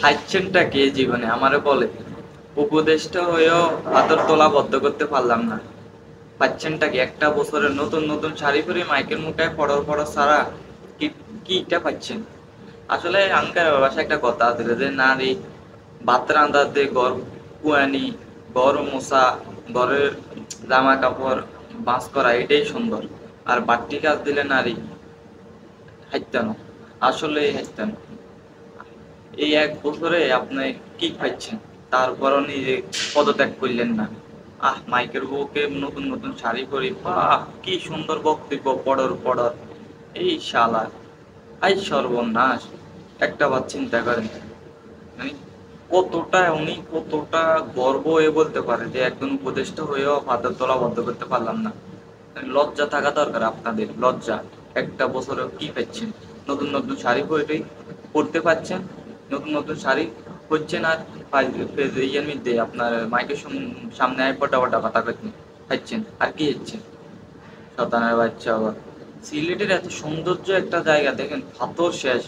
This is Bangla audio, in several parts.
হাইচ্ছেনটা কে জীবনে আমারে বলে? উপদেশটা হয়েও হাতের তোলা বদ্ধ করতে পারলাম না। পাচ্ছেনটা কি? একটা বছরের নতুন নতুন শাড়ি পরে মাইকের মুখে ফড়র ফড়র সারা কি কিটা পাচ্ছেন? আসলে আঙ্কার বাসায় একটা কথা আছে যে নারী ভাত রান্ধাতে ঘর কুয়ানি, ঘর মোছা, ঘরের জামা কাপড় ভাঁজ করা এটাই সুন্দর। আর বাড়তি কাজ দিলে নারী হাইতানো, আসলে হাইতানো। এই এক বছরে আপনি কি পাইছেন? তারপরও নিজে পদত্যাগ করলেন না। মাইকের বউকে নতুন নতুন শাড়ি পরি, বাহ কি সুন্দর বক্তব্য, পড়র পড়র। এই শালা, আই সর্বনাশ। একটা বার চিন্তা করেন, মানে উনি কতটা গর্ব হয়ে বলতে পারে যে একজন উপদেষ্টা হয়েও পাতের তলা বদ্ধ করতে পারলাম না। মানে লজ্জা থাকা দরকার আপনাদের, লজ্জা। একটা বছরে কি পাচ্ছেন? নতুন নতুন শাড়ি পরতে পারছেন, নতুন নতুন শাড়ি পরছেন, আর ইয়ের মধ্যে আপনার মাইকের সামনে আয় পটা পটা কথা পাচ্ছেন, আর কি হচ্ছেন? শতানের বাচ্চা আবার। সিলেটের এত সৌন্দর্য একটা জায়গা দেখেন, পাথর শেষ,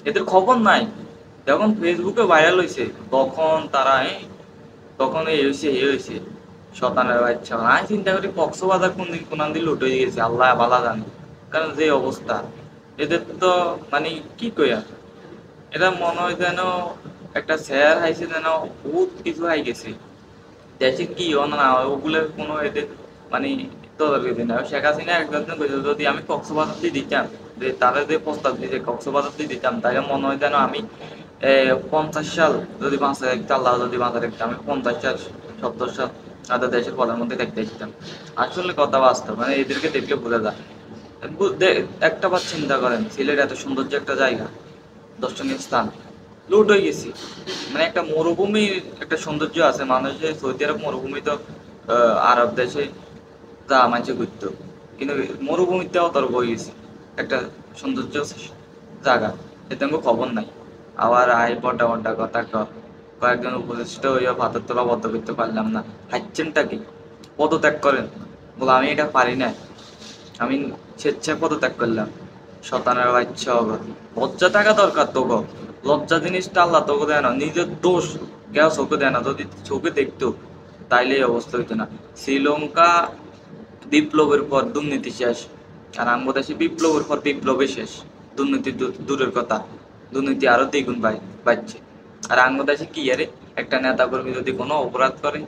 এদের খবর নাই। যখন ফেসবুকে ভাইরাল হয়েছে তখন তারা তখন এই হয়েছে এ হয়েছে, শতানের বাচ্চা। আমি চিন্তা করি কক্সবাজার কোন দিন কোন দিন লুট হয়ে গেছে, আল্লাহ বালা জানে। কারণ যে অবস্থা এদের তো, মানে কি কইয়া, এটা মনে হয় যেন একটা স্যার হাইছে, যেন বহুত কিছু হাই গেছে দেশে কি না ওগুলোর কোনো এদের মানে তদারকি দিন না। শেখ হাসিনা একজন কইছে যদি আমি কক্সবাজার দিয়ে দিতাম, যে তারা যে প্রস্তাব দিয়েছে কক্সবাজার দিয়ে দিতাম, তাহলে মনে হয় যেন আমি 50 সাল যদি বাঁচা রাখতে, আল্লাহ যদি বাঁচা রাখতে, আমি 50 সাল 70 সাল আমাদের দেশের প্রধানমন্ত্রী দেখতে চাইতাম। আসলে কথা বাস্তব, মানে এদেরকে দেখলে বোঝা যায়। একটা বার চিন্তা করেন, সিলেট এত সৌন্দর্য একটা জায়গা, দর্শনীয় স্থান, লুট হয়ে গেছি। মানে একটা মরুভূমির একটা সৌন্দর্য আছে মানুষের, সৌদি আরব মরুভূমি তো আরব দেশে যা মানুষে ঘুরতো, কিন্তু মরুভূমিতে অতর্ক হয়ে গেছি একটা সৌন্দর্য জায়গা, এতে আমার খবর নাই। আবার আয় বড্ডা বড্ডা কথা কয়েকজন উপদেষ্টা হইয়া ভাতের তোলা বদ্ধ করতে পারলাম না। হাইচ্ছেনটা কি? পদত্যাগ করেন। বলে আমি এটা পারি না, আমি স্বেচ্ছায় পদত্যাগ করলাম। শতানের বাচ্চা হবে, লজ্জা থাকা দরকার তোকে। লজ্জা জিনিসটা আল্লাহ তোকে দেয় না, নিজের দোষ কেউ চোখে দেয় না। যদি চোখে দেখতো তাইলে এই অবস্থা হইতো না। শ্রীলঙ্কা বিপ্লবের পর দুর্নীতি শেষ, আর আমাদের দেশে বিপ্লবের পর বিপ্লবে শেষ। দুর্নীতি দূরের কথা, দুর্নীতি আরো দ্বিগুণ বাড়ছে। আর আমাদের দেশে কি আরে, একটা নেতা কর্মী যদি কোনো অপরাধ করে,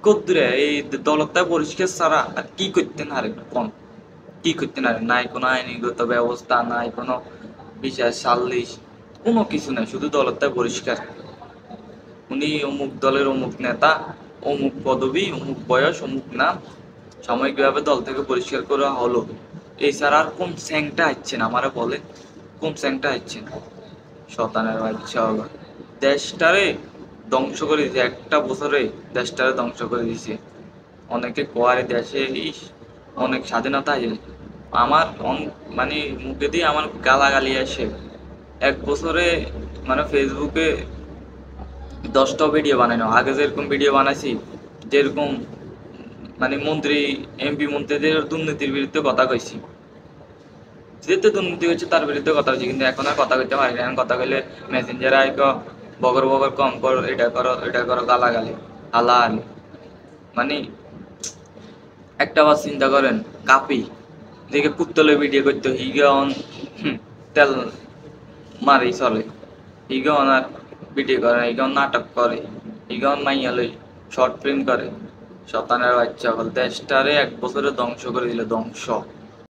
কদ্দুরে এই দলতা পরিষ্কার ছাড়া আর কি করতেন? আর একটু কম কি করতে না, নাই কোনো আইনগত ব্যবস্থা, নাই কোনো বিচার সালিশ, কোনো কিছু নাই, শুধু দলত্যাগ পরিষ্কার। উনি অমুক দলের অমুক নেতা, অমুক পদবি, অমুক বয়স, অমুক নাম, সাময়িকভাবে দল থেকে পরিষ্কার করা হলো। এছাড়া আর কোন স্যাংটা হচ্ছেন আমারে বলেন, কোন স্যাংটা হচ্ছেন? শতানের বাচ্চা হলো, দেশটারে ধ্বংস করে দিয়েছে একটা বছরে, দেশটারে ধ্বংস করে দিয়েছে। অনেকে কোয়ারে দেশে অনেক স্বাধীনতা আমার মানে মুখে দিয়ে আমার গালাগালি আসে। এক বছরে মানে ফেসবুকে 10টা ভিডিও বানানো, আগে যেরকম ভিডিও বানাইছি, যেরকম মানে মন্ত্রী এমপি মন্ত্রীদের দুর্নীতির বিরুদ্ধে কথা কইছি, যেতে দুর্নীতি হচ্ছে তার বিরুদ্ধে কথা হচ্ছে, কিন্তু এখন আর কথা কইতে পারি না। এখন কথা কইলে মেসেঞ্জারে আইক বগর বগর কম কর, এটা করো গালাগালি হালাহালি। মানে একটা বার চিন্তা করেন, কাপি দেখে পুত্তলে ভিডিও করতে হিগন তেল মারি চলে, হিগন আর ভিডিও করে, হিগন নাটক করে, হিগন মাইয়ালই শর্ট ফিল্ম করে। শতানের বাচ্চা হল, দেশটারে এক বছরে ধ্বংস করে দিল, ধ্বংস।